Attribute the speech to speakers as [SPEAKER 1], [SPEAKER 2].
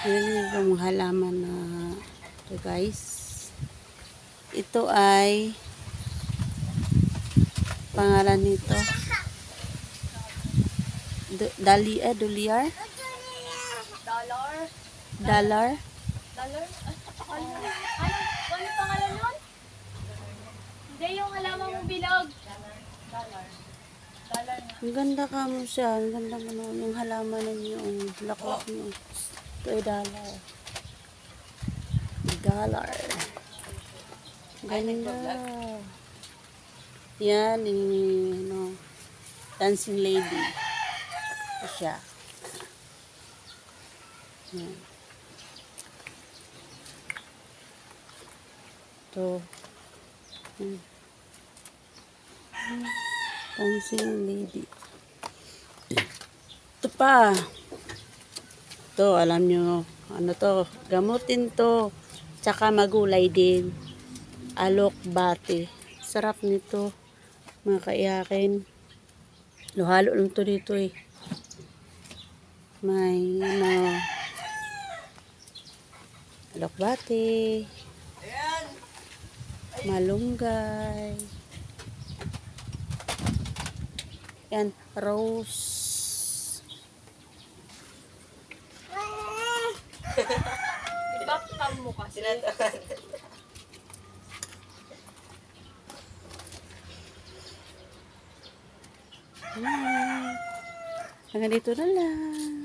[SPEAKER 1] Ayan yung halaman na ito guys. Ito ay pangalan nito Dahlia, Doliar? Dollar?
[SPEAKER 2] Dollar? Ano pangalan nun? Hindi, yung halaman mong bilog. Dollar. Dollar nga.
[SPEAKER 1] Ang ganda ka mo siya. Ang ganda mo no. Yung halaman ninyo. Yung laklak nyo. Ito ay dollar. Dollar. Ganda. Yan. Ano, dancing lady. Ito siya. Yan. Ito. Dancing lady. Ito pa. Ito, alam nyo. Ano to? Gamutin to. Tsaka magulay din. Alokbate. Sarap nito. Mga kaiyakin. Halo lang to dito eh. May ano. Alokbate. Malunggay. Yan, rose.
[SPEAKER 2] Ibaptam mo kasi.
[SPEAKER 1] Hanggang dito na lang.